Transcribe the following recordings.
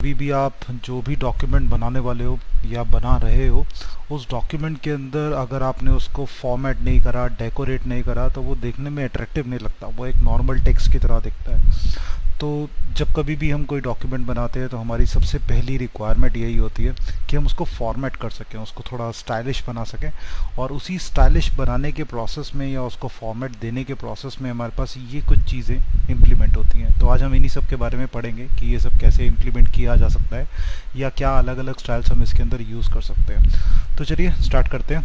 कभी भी आप जो भी डॉक्यूमेंट बनाने वाले हो या बना रहे हो, उस डॉक्यूमेंट के अंदर अगर आपने उसको फॉर्मेट नहीं करा, डेकोरेट नहीं करा, तो वो देखने में अट्रैक्टिव नहीं लगता, वो एक नॉर्मल टेक्स्ट की तरह दिखता है। तो जब कभी भी हम कोई डॉक्यूमेंट बनाते हैं तो हमारी सबसे पहली रिक्वायरमेंट यही होती है कि हम उसको फॉर्मेट कर सकें, उसको थोड़ा स्टाइलिश बना सकें। और उसी स्टाइलिश बनाने के प्रोसेस में या उसको फॉर्मेट देने के प्रोसेस में हमारे पास ये कुछ चीज़ें इम्प्लीमेंट होती हैं। तो आज हम इन्हीं सब के बारे में पढ़ेंगे कि ये सब कैसे इम्प्लीमेंट किया जा सकता है या क्या अलग अलग स्टाइल्स हम इसके अंदर यूज़ कर सकते हैं। तो चलिए स्टार्ट करते हैं।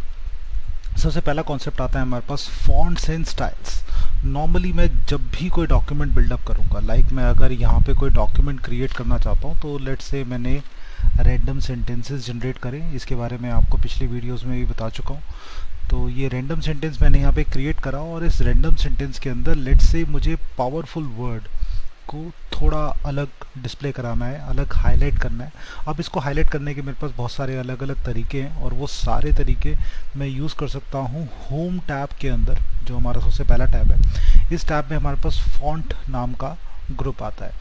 सबसे पहला कॉन्सेप्ट आता है हमारे पास फॉन्ट्स एंड स्टाइल्स। नॉर्मली मैं जब भी कोई डॉक्यूमेंट बिल्डअप करूँगा, लाइक मैं अगर यहाँ पे कोई डॉक्यूमेंट क्रिएट करना चाहता हूँ, तो लेट्स से मैंने रैंडम सेंटेंसेस जनरेट करें, इसके बारे में आपको पिछली वीडियोस में भी बता चुका हूँ। तो ये रैंडम सेंटेंस मैंने यहाँ पे क्रिएट करा और इस रैंडम सेंटेंस के अंदर लेट्स से मुझे पावरफुल वर्ड को थोड़ा अलग डिस्प्ले कराना है, अलग हाईलाइट करना है। अब इसको हाईलाइट करने के मेरे पास बहुत सारे अलग अलग तरीके हैं और वो सारे तरीके मैं यूज़ कर सकता हूँ होम टैब के अंदर, जो हमारा सबसे पहला टैब है। इस टैब में हमारे पास फॉन्ट नाम का ग्रुप आता है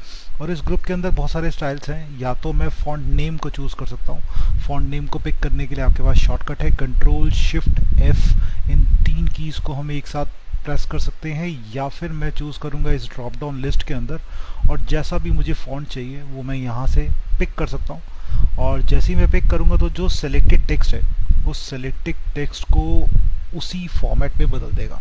और इस ग्रुप के अंदर बहुत सारे स्टाइल्स हैं। या तो मैं फॉन्ट नेम को चूज़ कर सकता हूँ। फॉन्ट नेम को पिक करने के लिए आपके पास शॉर्टकट है कंट्रोल शिफ्ट एफ। इन तीन कीज़ को हम एक साथ प्रेस कर सकते हैं, या फिर मैं चूज़ करूँगा इस ड्रॉप डाउन लिस्ट के अंदर और जैसा भी मुझे फॉन्ट चाहिए वो मैं यहाँ से पिक कर सकता हूँ। और जैसे ही मैं पिक करूँगा तो जो सिलेक्टेड टेक्स्ट है उस सिलेक्टेड टेक्स्ट को उसी फॉर्मेट में बदल देगा।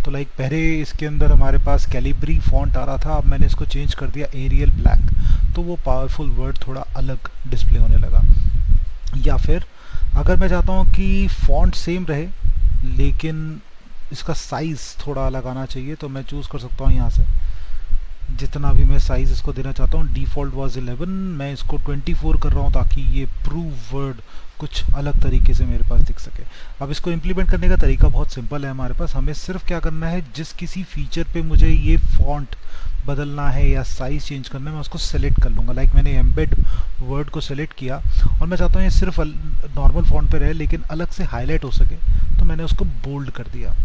तो लाइक पहले इसके अंदर हमारे पास कैलिब्री फॉन्ट आ रहा था, अब मैंने इसको चेंज कर दिया एरियल ब्लैक, तो वो पावरफुल वर्ड थोड़ा अलग डिस्प्ले होने लगा। या फिर अगर मैं चाहता हूँ कि फॉन्ट सेम रहे लेकिन इसका साइज़ थोड़ा अलग आना चाहिए, तो मैं चूज़ कर सकता हूँ यहाँ से जितना भी मैं साइज़ इसको देना चाहता हूँ। डिफ़ॉल्ट वाज 11, मैं इसको 24 कर रहा हूँ ताकि ये प्रूव वर्ड कुछ अलग तरीके से मेरे पास दिख सके। अब इसको इम्प्लीमेंट करने का तरीका बहुत सिंपल है हमारे पास। हमें सिर्फ क्या करना है, जिस किसी फीचर पे मुझे ये फॉन्ट बदलना है या साइज़ चेंज करना है, मैं उसको सेलेक्ट कर लूँगा। लाइक मैंने एम्बेड वर्ड को सेलेक्ट किया और मैं चाहता हूँ ये सिर्फ नॉर्मल फॉन्ट पे रहे लेकिन अलग से हाईलाइट हो सके, तो मैंने उसको बोल्ड कर दिया।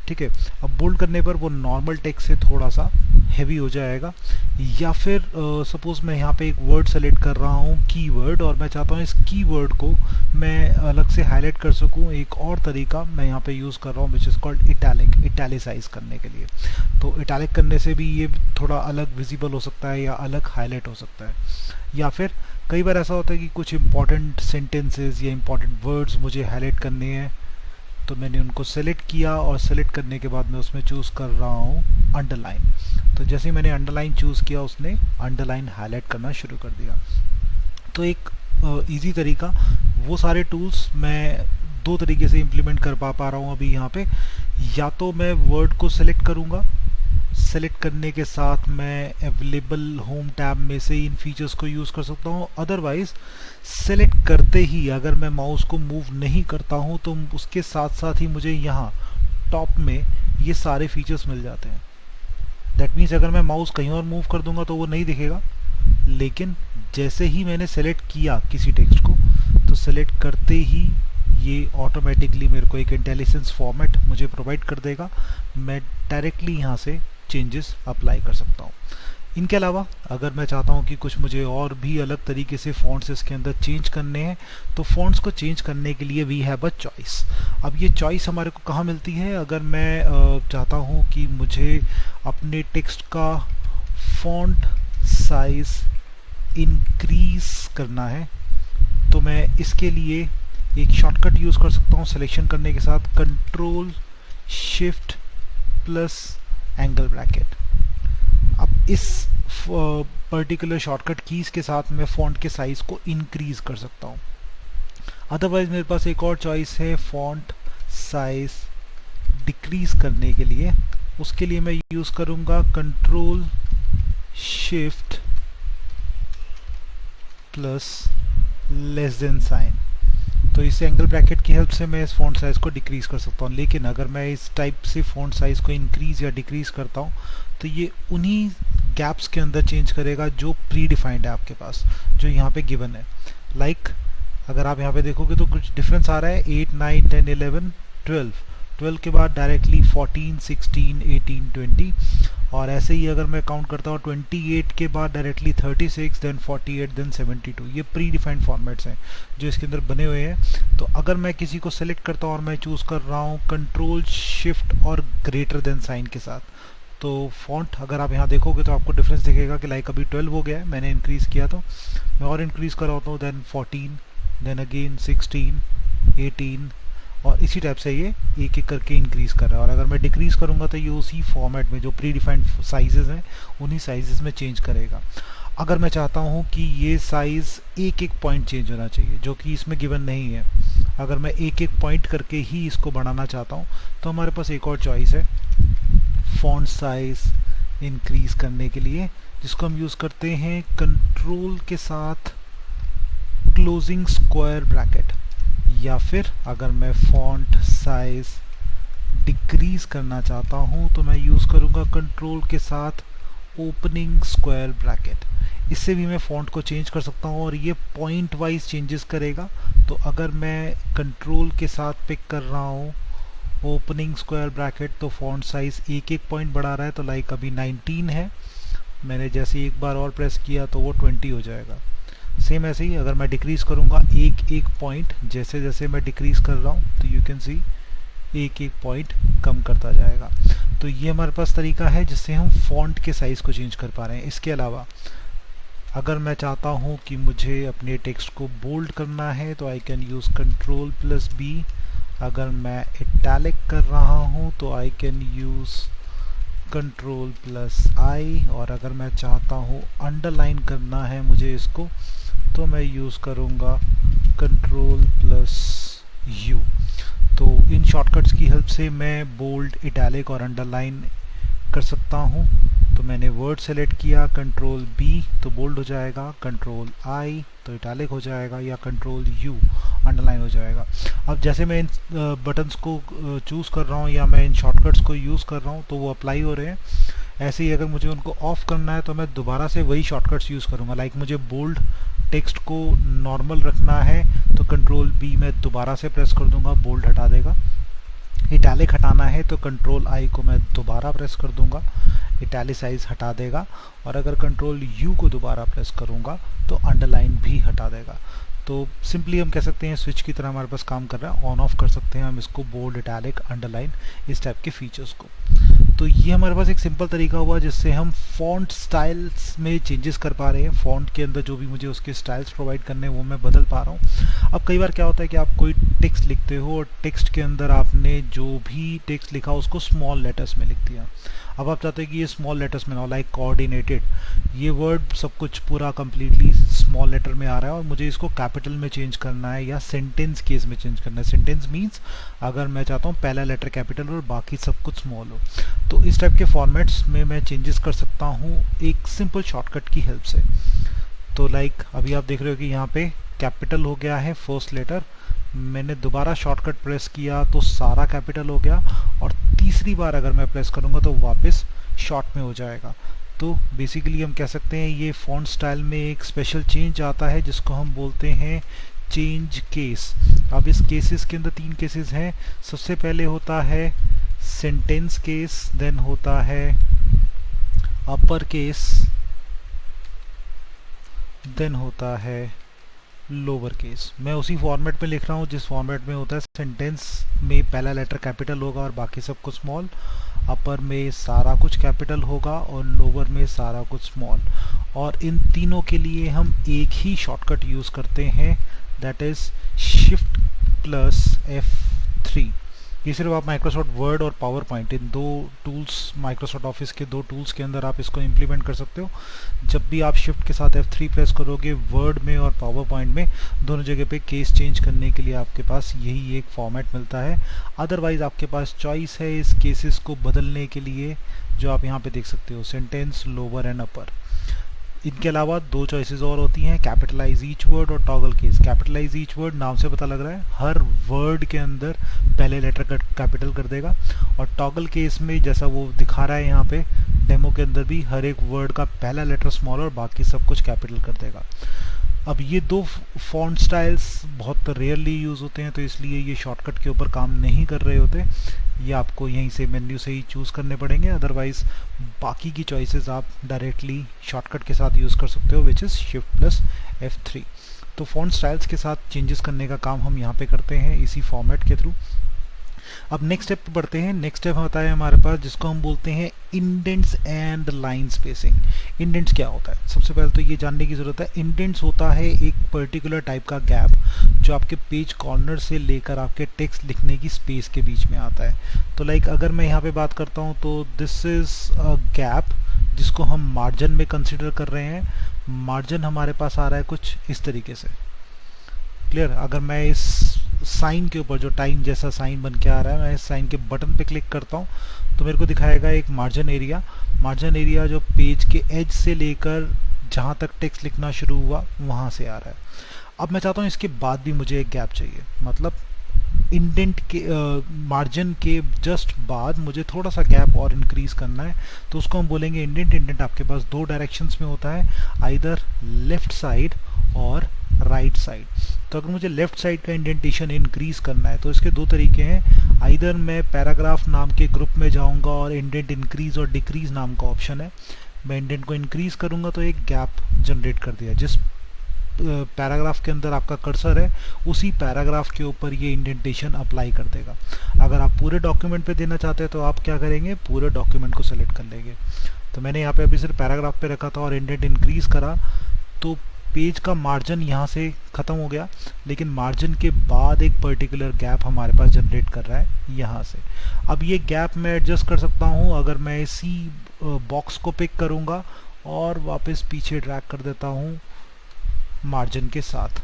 ठीक है, अब बोल्ड करने पर वो नॉर्मल टेक्स्ट से थोड़ा सा हैवी हो जाएगा। या फिर सपोज मैं यहाँ पे एक वर्ड सेलेक्ट कर रहा हूँ कीवर्ड, और मैं चाहता हूँ इस कीवर्ड को मैं अलग से हाईलाइट कर सकूँ। एक और तरीका मैं यहाँ पे यूज़ कर रहा हूँ which is called italic, italicise करने के लिए। तो इटैलिक करने से भी ये थोड़ा अलग विजिबल हो सकता है या अलग हाईलाइट हो सकता है। या फिर कई बार ऐसा होता है कि कुछ इंपॉर्टेंट सेंटेंसेस या इंपॉर्टेंट वर्ड्स मुझे हाईलाइट करने हैं, तो मैंने उनको सेलेक्ट किया और सेलेक्ट करने के बाद मैं उसमें चूज़ कर रहा हूँ अंडरलाइन। तो जैसे ही मैंने अंडरलाइन चूज़ किया उसने अंडरलाइन हाईलाइट करना शुरू कर दिया। तो एक इजी तरीका, वो सारे टूल्स मैं दो तरीके से इम्प्लीमेंट कर पा रहा हूँ अभी यहाँ पे। या तो मैं वर्ड को सेलेक्ट करूँगा, सेलेक्ट करने के साथ मैं अवेलेबल होम टैब में से इन फीचर्स को यूज़ कर सकता हूँ। अदरवाइज सेलेक्ट करते ही अगर मैं माउस को मूव नहीं करता हूँ तो उसके साथ साथ ही मुझे यहाँ टॉप में ये सारे फीचर्स मिल जाते हैं। दैट मीन्स अगर मैं माउस कहीं और मूव कर दूंगा तो वो नहीं दिखेगा, लेकिन जैसे ही मैंने सेलेक्ट किया किसी टेक्स्ट को तो सेलेक्ट करते ही ये ऑटोमेटिकली मेरे को एक इंटेलिजेंस फॉर्मेट मुझे प्रोवाइड कर देगा। मैं डायरेक्टली यहाँ से चेंजेस अप्लाई कर सकता हूँ। इनके अलावा अगर मैं चाहता हूँ कि कुछ मुझे और भी अलग तरीके से फ़ॉन्ट्स इसके अंदर चेंज करने हैं, तो फ़ॉन्ट्स को चेंज करने के लिए वी हैव अ चॉइस। अब ये चॉइस हमारे को कहाँ मिलती है? अगर मैं चाहता हूँ कि मुझे अपने टेक्स्ट का फ़ॉन्ट साइज़ इंक्रीज़ करना है, तो मैं इसके लिए एक शॉर्टकट यूज़ कर सकता हूँ सिलेक्शन करने के साथ control shift plus angle bracket. अब इस पर्टिकुलर शॉर्टकट कीज़ के साथ मैं फ़ॉन्ट के साइज़ को इंक्रीज़ कर सकता हूँ। अदरवाइज़ मेरे पास एक और चॉइस है फ़ॉन्ट साइज़ डिक्रीज़ करने के लिए। उसके लिए मैं यूज़ करूँगा control shift plus less than sign. तो इस एंगल ब्रैकेट की हेल्प से मैं इस फ़ॉन्ट साइज़ को डिक्रीज़ कर सकता हूँ। लेकिन अगर मैं इस टाइप से फ़ॉन्ट साइज़ को इंक्रीज़ या डिक्रीज़ करता हूँ तो ये उन्हीं गैप्स के अंदर चेंज करेगा जो प्री डिफाइंड है आपके पास, जो यहाँ पे गिवन है। लाइक अगर आप यहाँ पे देखोगे तो कुछ डिफरेंस आ रहा है 8, 9, 10, 11, 12। 12 के बाद डायरेक्टली 14, 16, 18, 20, और ऐसे ही अगर मैं काउंट करता हूँ 28 के बाद डायरेक्टली 36, देन 48, देन 72। ये प्री डिफाइंड फॉर्मेट्स हैं जो इसके अंदर बने हुए हैं। तो अगर मैं किसी को सेलेक्ट करता हूँ और मैं चूज़ कर रहा हूँ कंट्रोल शिफ्ट और ग्रेटर देन साइन के साथ, तो फॉन्ट अगर आप यहाँ देखोगे तो आपको डिफरेंस दिखेगा कि लाइक अभी 12 हो गया है, मैंने इंक्रीज़ किया, तो मैं और इंक्रीज़ कर रहा हूँ, देन 14, देन अगेन 16, 18, और इसी टाइप से ये एक एक करके इंक्रीज़ कर रहा है। और अगर मैं डिक्रीज़ करूँगा तो ये उसी फॉर्मेट में जो प्री डिफाइंड साइजेस हैं उन्हीं साइजेस में चेंज करेगा। अगर मैं चाहता हूँ कि ये साइज़ एक एक पॉइंट चेंज होना चाहिए, जो कि इसमें गिवन नहीं है, अगर मैं एक एक पॉइंट करके ही इसको बढ़ाना चाहता हूँ, तो हमारे पास एक और चॉइस है फॉन्ट साइज इंक्रीज़ करने के लिए, जिसको हम यूज़ करते हैं कंट्रोल के साथ क्लोजिंग स्क्वायर ब्रैकेट, या फिर अगर मैं फॉन्ट साइज डिक्रीज करना चाहता हूं तो मैं यूज़ करूंगा कंट्रोल के साथ ओपनिंग स्क्वायर ब्रैकेट। इससे भी मैं फॉन्ट को चेंज कर सकता हूं और ये पॉइंट वाइज चेंजेस करेगा। तो अगर मैं कंट्रोल के साथ पिक कर रहा हूं ओपनिंग स्क्वायर ब्रैकेट, तो फॉन्ट साइज एक एक पॉइंट बढ़ा रहा है, तो लाइक अभी 19 है, मैंने जैसे एक बार और प्रेस किया तो वो 20 हो जाएगा। सेम ऐसे ही अगर मैं डिक्रीज़ करूँगा एक एक पॉइंट, जैसे जैसे मैं डिक्रीज़ कर रहा हूँ तो यू कैन सी एक एक पॉइंट कम करता जाएगा। तो ये हमारे पास तरीका है जिससे हम फॉन्ट के साइज़ को चेंज कर पा रहे हैं। इसके अलावा अगर मैं चाहता हूँ कि मुझे अपने टेक्स्ट को बोल्ड करना है तो I can use control plus B. अगर मैं इटैलिक कर रहा हूँ तो I can use control plus I, और अगर मैं चाहता हूँ अंडरलाइन करना है मुझे इसको, तो मैं यूज़ करूँगा कंट्रोल प्लस यू। तो इन शॉर्टकट्स की हेल्प से मैं बोल्ड, इटैलिक और अंडरलाइन कर सकता हूँ। तो मैंने वर्ड सेलेक्ट किया, कंट्रोल बी तो बोल्ड हो जाएगा, कंट्रोल आई तो इटैलिक हो जाएगा, या कंट्रोल यू अंडरलाइन हो जाएगा। अब जैसे मैं इन बटन्स को चूज़ कर रहा हूँ या मैं इन शॉर्टकट्स को यूज़ कर रहा हूँ तो वो अप्लाई हो रहे हैं। ऐसे ही अगर मुझे उनको ऑफ करना है तो मैं दोबारा से वही शॉर्टकट्स यूज़ करूँगा। लाइक मुझे बोल्ड टेक्स्ट को नॉर्मल रखना है तो कंट्रोल बी मैं दोबारा से प्रेस कर दूंगा, बोल्ड हटा देगा। इटैलिक हटाना है तो कंट्रोल आई को मैं दोबारा प्रेस कर दूंगा, इटैलिसाइज हटा देगा। और अगर कंट्रोल यू को दोबारा प्रेस करूंगा तो अंडरलाइन भी हटा देगा। तो सिंपली हम कह सकते हैं स्विच की तरह हमारे पास काम कर रहा है। ऑन ऑफ कर सकते हैं हम इसको, बोल्ड, इटैलिक, अंडरलाइन, इस टाइप के फीचर्स को। तो ये हमारे पास एक सिंपल तरीका हुआ जिससे हम फॉन्ट स्टाइल्स में चेंजेस कर पा रहे हैं। फॉन्ट के अंदर जो भी मुझे उसके स्टाइल्स प्रोवाइड करने हैं वो मैं बदल पा रहा हूँ। अब कई बार क्या होता है कि आप कोई टेक्स्ट लिखते हो और टेक्स्ट के अंदर आपने जो भी टेक्स्ट लिखा उसको स्मॉल लेटर्स में लिख दिया। अब आप चाहते हैं कि ये स्मॉल लेटर्स में ना हो, लाइक कोऑर्डिनेटेड, ये वर्ड सब कुछ पूरा कंप्लीटली स्मॉल लेटर में आ रहा है और मुझे इसको कैपिटल में चेंज करना है या सेंटेंस केस में चेंज करना है। सेंटेंस मीन्स अगर मैं चाहता हूँ पहला लेटर कैपिटल और बाकी सब कुछ स्मॉल हो, तो इस टाइप के फॉर्मेट्स में मैं चेंजेस कर सकता हूँ एक सिंपल शॉर्टकट की हेल्प से। तो लाइक अभी आप देख रहे हो कि यहाँ पे कैपिटल हो गया है फर्स्ट लेटर, मैंने दोबारा शॉर्टकट प्रेस किया तो सारा कैपिटल हो गया, और तीसरी बार अगर मैं प्रेस करूँगा तो वापस शॉर्ट में हो जाएगा। तो बेसिकली हम कह सकते हैं ये फॉन्ट स्टाइल में एक स्पेशल चेंज आता है जिसको हम बोलते हैं चेंज केस। अब इस केसेस के अंदर 3 केसेस हैं। सबसे पहले होता है सेंटेंस केस, देन होता है अपर केस, देन होता है लोअर केस। मैं उसी फॉर्मेट में लिख रहा हूँ जिस फॉर्मेट में होता है सेंटेंस में पहला लेटर कैपिटल होगा और बाकी सब कुछ स्मॉल, अपर में सारा कुछ कैपिटल होगा और लोअर में सारा कुछ स्मॉल। और इन तीनों के लिए हम एक ही शॉर्टकट यूज़ करते हैं, that is shift plus F3। ये सिर्फ आप माइक्रोसॉफ्ट वर्ड और पावर पॉइंट, इन 2 टूल्स, माइक्रोसॉफ्ट ऑफिस के 2 टूल्स के अंदर आप इसको इम्प्लीमेंट कर सकते हो। जब भी आप शिफ्ट के साथ F3 प्रेस करोगे वर्ड में और पावर पॉइंट में, दोनों जगह पे केस चेंज करने के लिए आपके पास यही एक फॉर्मेट मिलता है। अदरवाइज आपके पास चॉइस है इस केसेस को बदलने के लिए, जो आप यहाँ पे देख सकते हो, सेंटेंस, लोअर एंड अपर। इनके अलावा 2 चॉइसेस और होती हैं, कैपिटलाइज ईच वर्ड और toggle case. Capitalise each word नाम से पता लग रहा है हर वर्ड के अंदर पहले लेटर का कैपिटल कर देगा, और टॉगल केस में जैसा वो दिखा रहा है यहाँ पे डेमो के अंदर भी हर एक वर्ड का पहला लेटर स्मॉल और बाकी सब कुछ कैपिटल कर देगा। अब ये दो फॉन्ट स्टाइल्स बहुत रेयरली यूज़ होते हैं, तो इसलिए ये शॉर्टकट के ऊपर काम नहीं कर रहे होते, ये आपको यहीं से मेन्यू से ही चूज़ करने पड़ेंगे। अदरवाइज़ बाकी की चॉइसेस आप डायरेक्टली शॉर्टकट के साथ यूज़ कर सकते हो, विच इज़ Shift+F3। तो फॉन्ट स्टाइल्स के साथ चेंजेस करने का काम हम यहाँ पे करते हैं इसी फॉर्मेट के थ्रू। अब नेक्स्ट स्टेप पे बढ़ते हैं। नेक्स्ट स्टेप होता है हमारे पास जिसको हम बोलते हैं indents and line spacing. Indents क्या होता है, सबसे पहले तो ये जानने की ज़रूरत है। इंडेंट्स होता है एक पर्टिकुलर टाइप का गैप जो आपके पेज कॉर्नर से लेकर आपके टेक्स्ट लिखने की स्पेस के बीच में आता है। तो लाइक अगर मैं यहाँ पे बात करता हूँ तो दिस इज़ अ गैप जिसको हम मार्जिन में कंसिडर कर रहे हैं। मार्जिन हमारे पास आ रहा है कुछ इस तरीके से, क्लियर। अगर मैं इस साइन के ऊपर जो टाइम जैसा साइन बन के आ रहा है, मैं इस साइन के बटन पे क्लिक करता हूँ तो मेरे को दिखाएगा एक मार्जिन एरिया। मार्जिन एरिया जो पेज के एज से लेकर जहाँ तक टेक्स्ट लिखना शुरू हुआ वहाँ से आ रहा है। अब मैं चाहता हूँ इसके बाद भी मुझे एक गैप चाहिए, मतलब इंडेंट के मार्जिन के जस्ट बाद मुझे थोड़ा सा गैप और इंक्रीज करना है, तो उसको हम बोलेंगे इंडेंट। इंडेंट आपके पास दो डायरेक्शंस में होता है, आइदर लेफ्ट साइड और राइट साइड। तो अगर मुझे लेफ्ट साइड का इंडेंटेशन इंक्रीज करना है तो इसके दो तरीके हैं। आइदर मैं पैराग्राफ नाम के ग्रुप में जाऊंगा और इंडेंट इंक्रीज और डिक्रीज नाम का ऑप्शन है, मैं इंडेंट को इंक्रीज करूंगा तो एक गैप जनरेट कर दिया। जिस पैराग्राफ के अंदर आपका कर्सर है उसी पैराग्राफ के ऊपर ये इंडेंटेशन अप्लाई कर देगा। अगर आप पूरे डॉक्यूमेंट पे देना चाहते हैं तो आप क्या करेंगे, पूरे डॉक्यूमेंट को सेलेक्ट कर लेंगे। तो मैंने यहाँ पे अभी सिर्फ पैराग्राफ पे रखा था और इंडेंट इंक्रीज करा तो पेज का मार्जिन यहाँ से ख़त्म हो गया, लेकिन मार्जिन के बाद एक पर्टिकुलर गैप हमारे पास जनरेट कर रहा है यहाँ से। अब ये गैप मैं एडजस्ट कर सकता हूँ, अगर मैं इसी बॉक्स को पिक करूँगा और वापस पीछे ड्रैग कर देता हूँ मार्जिन के साथ,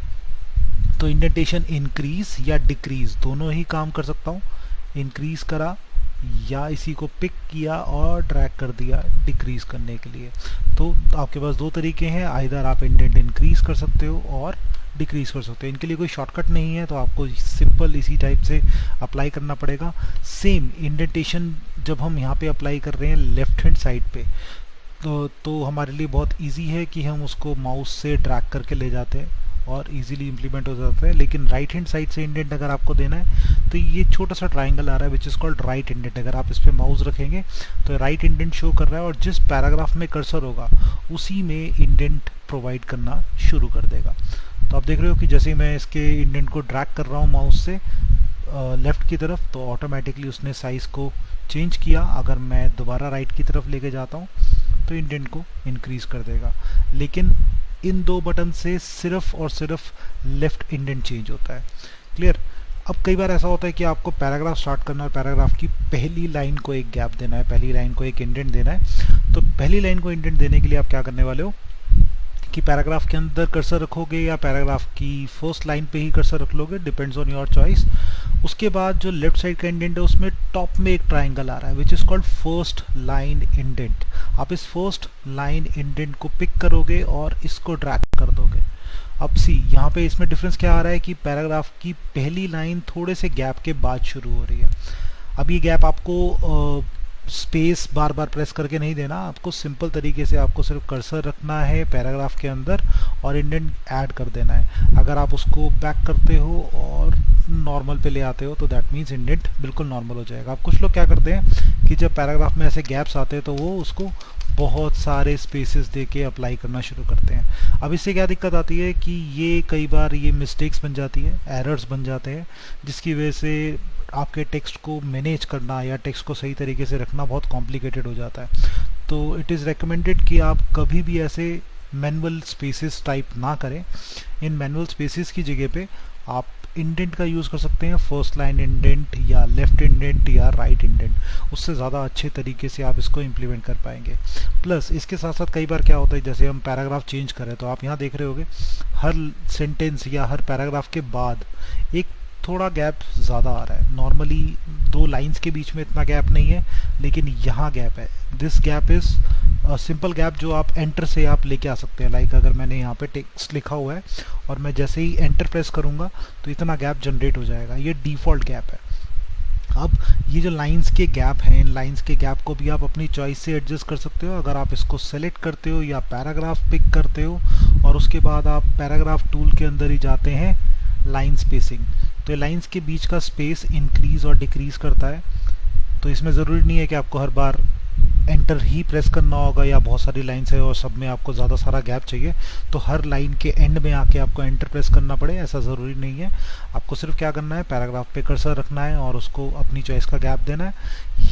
तो इंडेंटेशन इंक्रीज या डिक्रीज दोनों ही काम कर सकता हूँ। इंक्रीज करा या इसी को पिक किया और ड्रैग कर दिया डिक्रीज करने के लिए। तो आपके पास दो तरीके हैं, आइदर आप इंडेंट इंक्रीज कर सकते हो और डिक्रीज कर सकते हो। इनके लिए कोई शॉर्टकट नहीं है, तो आपको सिंपल इसी टाइप से अप्लाई करना पड़ेगा। सेम इंडेंटेशन जब हम यहाँ पे अप्लाई कर रहे हैं लेफ्ट हैंड साइड पे, तो हमारे लिए बहुत इजी है कि हम उसको माउस से ड्रैग करके ले जाते हैं और इजीली इंप्लीमेंट हो जाता है। लेकिन राइट हैंड साइड से इंडेंट अगर आपको देना है तो ये छोटा सा ट्राइंगल आ रहा है which is called right indent. अगर आप इस पर माउस रखेंगे तो राइट इंडेंट शो कर रहा है और जिस पैराग्राफ में कर्सर होगा उसी में इंडेंट प्रोवाइड करना शुरू कर देगा। तो आप देख रहे हो कि जैसे ही मैं इसके इंडेंट को ड्रैग कर रहा हूँ माउस से लेफ़्ट की तरफ, तो ऑटोमेटिकली उसने साइज़ को चेंज किया। अगर मैं दोबारा राइट की तरफ लेके जाता हूँ तो इंडेंट को इंक्रीज़ कर देगा। लेकिन इन दो बटन से सिर्फ और सिर्फ लेफ्ट इंडेंट चेंज होता है, क्लियर। अब कई बार ऐसा होता है कि आपको पैराग्राफ स्टार्ट करना है, पैराग्राफ की पहली लाइन को एक गैप देना है, पहली लाइन को एक इंडेंट देना है। तो पहली लाइन को इंडेंट देने के लिए आप क्या करने वाले हो कि पैराग्राफ के अंदर कर्सर रखोगे या पैराग्राफ की फर्स्ट लाइन पे ही कर्सर रख लोगे, डिपेंड्स ऑन योर चॉइस। उसके बाद जो लेफ्ट साइड का इंडेंट है उसमें टॉप में एक ट्राइंगल आ रहा है which is called first line indent. आप इस फर्स्ट लाइन इंडेंट को पिक करोगे और इसको ड्रैग कर दोगे। अब सी यहाँ पे इसमें डिफरेंस क्या आ रहा है कि पैराग्राफ की पहली लाइन थोड़े से गैप के बाद शुरू हो रही है। अब ये गैप आपको स्पेस बार बार प्रेस करके नहीं देना, आपको सिंपल तरीके से आपको सिर्फ कर्सर रखना है पैराग्राफ के अंदर और इंडेंट ऐड कर देना है। अगर आप उसको बैक करते हो और नॉर्मल पे ले आते हो तो दैट मीन्स इंडेंट बिल्कुल नॉर्मल हो जाएगा। अब कुछ लोग क्या करते हैं कि जब पैराग्राफ में ऐसे गैप्स आते हैं तो वो उसको बहुत सारे स्पेसेस दे के अप्लाई करना शुरू करते हैं। अब इससे क्या दिक्कत आती है कि ये कई बार ये मिस्टेक्स बन जाती है, एरर्स बन जाते हैं, जिसकी वजह से आपके टेक्स्ट को मैनेज करना या टेक्स्ट को सही तरीके से रखना बहुत कॉम्प्लिकेटेड हो जाता है। तो इट इज़ रिकमेंडेड कि आप कभी भी ऐसे मैनुअल स्पेसेस टाइप ना करें। इन मैनुअल स्पेसेस की जगह पे आप इंडेंट का यूज़ कर सकते हैं, फर्स्ट लाइन इंडेंट या लेफ्ट इंडेंट या राइट इंडेंट, उससे ज़्यादा अच्छे तरीके से आप इसको इम्प्लीमेंट कर पाएंगे। प्लस इसके साथ साथ कई बार क्या होता है, जैसे हम पैराग्राफ चेंज करें तो आप यहाँ देख रहे होगे हर सेंटेंस या हर पैराग्राफ के बाद एक थोड़ा गैप ज़्यादा आ रहा है। नॉर्मली दो लाइंस के बीच में इतना गैप नहीं है, लेकिन यहाँ गैप है। This gap is simple gap जो आप एंटर से आप लेके आ सकते हैं। लाइक अगर मैंने यहाँ पे टेक्स्ट लिखा हुआ है और मैं जैसे ही एंटर प्रेस करूँगा तो इतना गैप जनरेट हो जाएगा, ये डिफ़ॉल्ट गैप है। अब ये जो लाइंस के गैप हैं, इन लाइंस के गैप को भी आप अपनी चॉइस से एडजस्ट कर सकते हो। अगर आप इसको सेलेक्ट करते हो या पैराग्राफ पिक करते हो और उसके बाद आप पैराग्राफ टूल के अंदर ही जाते हैं लाइन स्पेसिंग, तो ये लाइंस के बीच का स्पेस इंक्रीज और डिक्रीज करता है। तो इसमें ज़रूरी नहीं है कि आपको हर बार एंटर ही प्रेस करना होगा या बहुत सारी लाइन्स है और सब में आपको ज़्यादा सारा गैप चाहिए तो हर लाइन के एंड में आके आपको एंटर प्रेस करना पड़े, ऐसा ज़रूरी नहीं है। आपको सिर्फ क्या करना है, पैराग्राफ पे कर्सर रखना है और उसको अपनी चॉइस का गैप देना है,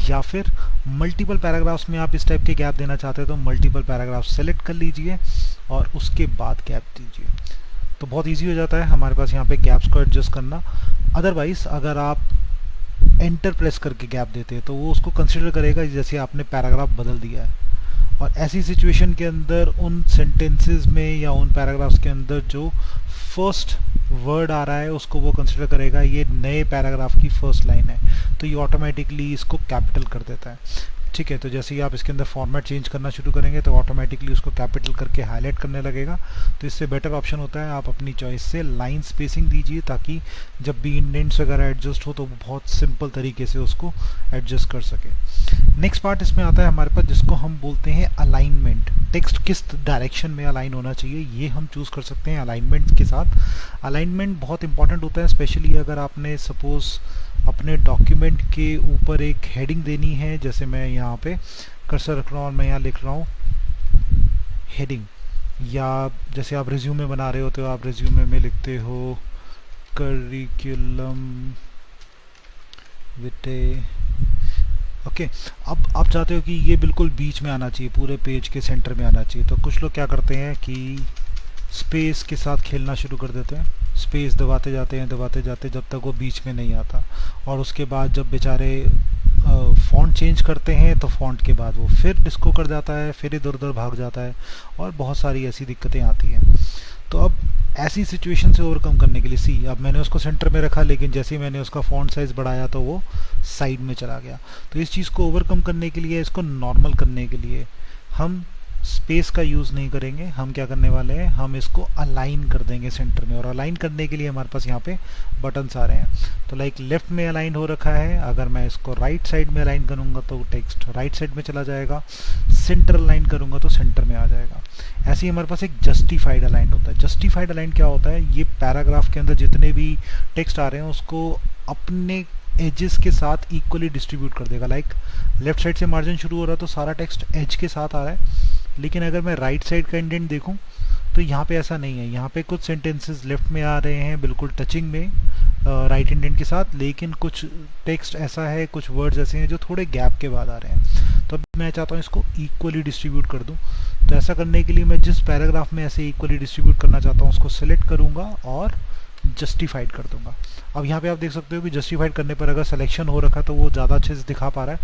या फिर मल्टीपल पैराग्राफ्स में आप इस टाइप के गैप देना चाहते हो तो मल्टीपल पैराग्राफ सेलेक्ट कर लीजिए और उसके बाद गैप दीजिए। तो बहुत ईजी हो जाता है हमारे पास यहाँ पे गैप्स को एडजस्ट करना। अदरवाइज अगर आप एंटर प्रेस करके गैप देते हैं तो वो उसको कंसिडर करेगा जैसे आपने पैराग्राफ बदल दिया है, और ऐसी सिचुएशन के अंदर उन सेंटेंसेस में या उन पैराग्राफ्स के अंदर जो फर्स्ट वर्ड आ रहा है उसको वो कंसिडर करेगा ये नए पैराग्राफ की फर्स्ट लाइन है, तो ये ऑटोमेटिकली इसको कैपिटल कर देता है। ठीक है, तो जैसे ही आप इसके अंदर फॉर्मेट चेंज करना शुरू करेंगे तो ऑटोमेटिकली उसको कैपिटल करके हाईलाइट करने लगेगा। तो इससे बेटर ऑप्शन होता है आप अपनी चॉइस से लाइन स्पेसिंग दीजिए ताकि जब भी इंडेंट्स वगैरह एडजस्ट हो तो वो बहुत सिंपल तरीके से उसको एडजस्ट कर सके। नेक्स्ट पार्ट इसमें आता है हमारे पास जिसको हम बोलते हैं अलाइनमेंट। टेक्स्ट किस डायरेक्शन में अलाइन होना चाहिए ये हम चूज कर सकते हैं अलाइनमेंट के साथ। अलाइनमेंट बहुत इंपॉर्टेंट होता है, स्पेशली अगर आपने सपोज अपने डॉक्यूमेंट के ऊपर एक हेडिंग देनी है, जैसे मैं यहाँ पे कर्सर रख रहा हूँ और मैं यहाँ लिख रहा हूँ हेडिंग, या जैसे आप रिज्यूमे बना रहे हो तो आप रिज्यूमे में लिखते हो करिकुलम विटे। ओके, अब आप चाहते हो कि ये बिल्कुल बीच में आना चाहिए, पूरे पेज के सेंटर में आना चाहिए, तो कुछ लोग क्या करते हैं कि स्पेस के साथ खेलना शुरू कर देते हैं, स्पेस दबाते जाते जब तक वो बीच में नहीं आता, और उसके बाद जब बेचारे फ़ॉन्ट चेंज करते हैं तो फ़ॉन्ट के बाद वो फिर डिस्को कर जाता है, फिर इधर उधर भाग जाता है और बहुत सारी ऐसी दिक्कतें आती हैं। तो अब ऐसी सिचुएशन से ओवरकम करने के लिए अब मैंने उसको सेंटर में रखा लेकिन जैसे ही मैंने उसका फ़ॉन्ट साइज़ बढ़ाया तो वो साइड में चला गया। तो इस चीज़ को ओवरकम करने के लिए, इसको नॉर्मल करने के लिए हम स्पेस का यूज़ नहीं करेंगे, हम क्या करने वाले हैं, हम इसको अलाइन कर देंगे सेंटर में। और अलाइन करने के लिए हमारे पास यहाँ पे बटन्स आ रहे हैं, तो लाइक लेफ्ट में अलाइन हो रखा है, अगर मैं इसको राइट साइड में अलाइन करूँगा तो टेक्स्ट राइट साइड में चला जाएगा, सेंटर अलाइन करूँगा तो सेंटर में आ जाएगा। ऐसे ही हमारे पास एक जस्टिफाइड अलाइन होता है। जस्टिफाइड अलाइन क्या होता है, ये पैराग्राफ के अंदर जितने भी टेक्स्ट आ रहे हैं उसको अपने एजेस के साथ इक्वली डिस्ट्रीब्यूट कर देगा। लाइक लेफ्ट साइड से मार्जिन शुरू हो रहा है तो सारा टेक्स्ट एज के साथ आ रहा है, लेकिन अगर मैं राइट साइड का इंडेंट देखूं तो यहाँ पे ऐसा नहीं है। यहाँ पे कुछ सेंटेंसेस लेफ्ट में आ रहे हैं बिल्कुल टचिंग में राइट इंडेंट के साथ, लेकिन कुछ टेक्स्ट ऐसा है, कुछ वर्ड्स ऐसे हैं जो थोड़े गैप के बाद आ रहे हैं। तो मैं चाहता हूँ इसको इक्वली डिस्ट्रीब्यूट कर दूँ, तो ऐसा करने के लिए मैं जिस पैराग्राफ में ऐसे इक्वली डिस्ट्रीब्यूट करना चाहता हूँ उसको सिलेक्ट करूँगा और जस्टिफाइड कर दूंगा। अब यहाँ पे आप देख सकते हो कि जस्टिफाइड करने पर अगर सिलेक्शन हो रखा तो वो ज़्यादा अच्छे से दिखा पा रहा है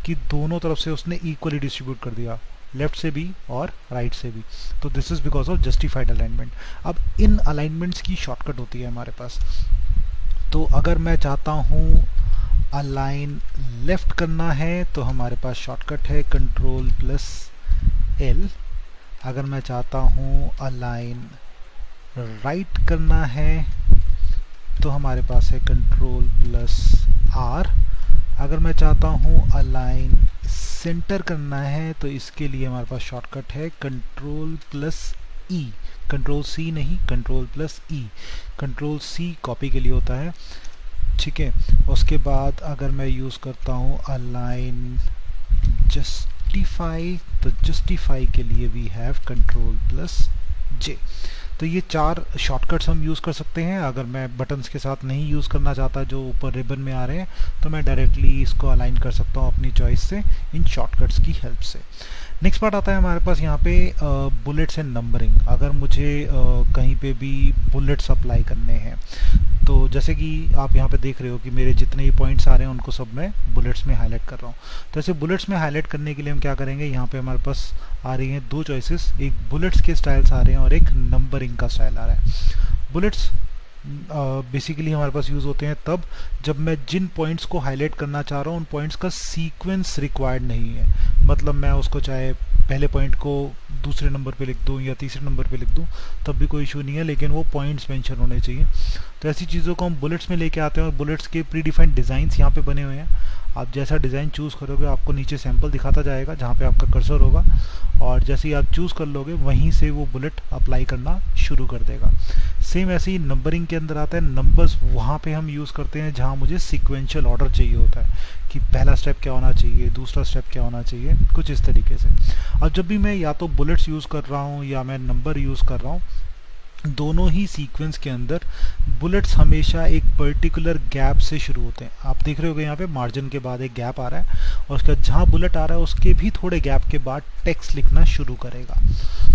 कि दोनों तरफ से उसने इक्वली डिस्ट्रीब्यूट कर दिया, लेफ्ट से भी और राइट से भी। तो this is because of justified alignment. अब इन अलाइनमेंट्स की शॉर्टकट होती है हमारे पास। तो अगर मैं चाहता हूँ अलाइन लेफ्ट करना है तो हमारे पास शॉर्टकट है Ctrl+L। अगर मैं चाहता हूँ अलाइन राइट करना है तो हमारे पास है Ctrl+R। अगर मैं चाहता हूँ अलाइन सेंटर करना है तो इसके लिए हमारे पास शॉर्टकट है Ctrl+E। Ctrl+C नहीं, Ctrl+E। Ctrl+C कॉपी के लिए होता है, ठीक है। उसके बाद अगर मैं यूज़ करता हूँ अलाइन जस्टिफाई, तो जस्टिफाई के लिए वी हैव Ctrl+J। तो ये 4 शॉर्टकट्स हम यूज़ कर सकते हैं। अगर मैं बटन्स के साथ नहीं यूज़ करना चाहता जो ऊपर रिबन में आ रहे हैं तो मैं डायरेक्टली इसको अलाइन कर सकता हूँ अपनी चॉइस से इन शॉर्टकट्स की हेल्प से। नेक्स्ट पार्ट आता है हमारे पास यहाँ पे बुलेट्स एंड नंबरिंग। अगर मुझे कहीं पे भी बुलेट्स अप्लाई करने हैं तो जैसे कि आप यहाँ पे देख रहे हो कि मेरे जितने भी पॉइंट्स आ रहे हैं उनको सब मैं बुलेट्स में हाईलाइट कर रहा हूँ। तो ऐसे बुलेट्स में हाईलाइट करने के लिए हम क्या करेंगे, यहाँ पे हमारे पास आ रही हैं 2 चॉइसेस, एक बुलेट्स के स्टाइल्स आ रहे हैं और एक नंबरिंग का स्टाइल आ रहा है। बुलेट्स बेसिकली हमारे पास यूज़ होते हैं तब जब मैं जिन पॉइंट्स को हाईलाइट करना चाह रहा हूँ उन पॉइंट्स का सीक्वेंस रिक्वायर्ड नहीं है। मतलब मैं उसको चाहे पहले पॉइंट को दूसरे नंबर पे लिख दूं या तीसरे नंबर पे लिख दूं तब भी कोई इशू नहीं है, लेकिन वो पॉइंट्स मेंशन होने चाहिए। तो ऐसी चीज़ों को हम बुलेट्स में लेके आते हैं और बुलेट्स के प्री डिफाइंड डिज़ाइंस यहाँ पे बने हुए हैं। आप जैसा डिज़ाइन चूज़ करोगे आपको नीचे सैंपल दिखाता जाएगा जहाँ पे आपका कर्सर होगा, और जैसे ही आप चूज़ कर लोगे वहीं से वो बुलेट अप्लाई करना शुरू कर देगा। सेम ऐसे ही नंबरिंग के अंदर आता है, नंबर्स वहाँ पे हम यूज़ करते हैं जहाँ मुझे सीक्वेंशियल ऑर्डर चाहिए होता है कि पहला स्टेप क्या होना चाहिए, दूसरा स्टेप क्या होना चाहिए, कुछ इस तरीके से। अब जब भी मैं या तो बुलेट्स यूज़ कर रहा हूँ या मैं नंबर यूज़ कर रहा हूँ, दोनों ही सीक्वेंस के अंदर बुलेट्स हमेशा एक पर्टिकुलर गैप से शुरू होते हैं। आप देख रहे होगे यहाँ पे मार्जिन के बाद एक गैप आ रहा है और उसके बाद जहाँ बुलेट आ रहा है उसके भी थोड़े गैप के बाद टेक्स्ट लिखना शुरू करेगा।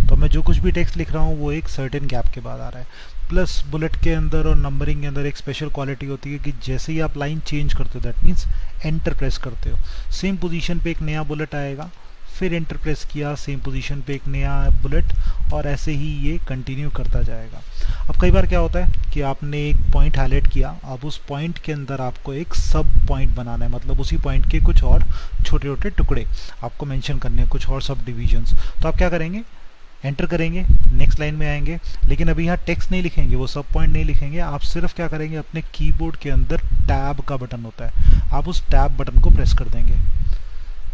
तो मैं जो कुछ भी टेक्स्ट लिख रहा हूँ वो एक सर्टेन गैप के बाद आ रहा है। प्लस बुलेट के अंदर और नंबरिंग के अंदर एक स्पेशल क्वालिटी होती है कि जैसे ही आप लाइन चेंज करते हो, दैट मीन्स एंटर प्रेस करते हो, सेम पोजीशन पे एक नया बुलेट आएगा, फिर एंटर प्रेस किया, सेम पोजीशन पे एक नया बुलेट, और ऐसे ही ये कंटिन्यू करता जाएगा। अब कई बार क्या होता है कि आपने एक पॉइंट हाईलाइट किया, अब उस पॉइंट के अंदर आपको एक सब पॉइंट बनाना है, मतलब उसी पॉइंट के कुछ और छोटे छोटे टुकड़े आपको मेंशन करने हैं, कुछ और सब डिविजन्स। तो आप क्या करेंगे, एंटर करेंगे, नेक्स्ट लाइन में आएंगे, लेकिन अभी यहाँ टेक्स्ट नहीं लिखेंगे, वो सब पॉइंट नहीं लिखेंगे, आप सिर्फ क्या करेंगे, अपने कीबोर्ड के अंदर टैब का बटन होता है, आप उस टैब बटन को प्रेस कर देंगे।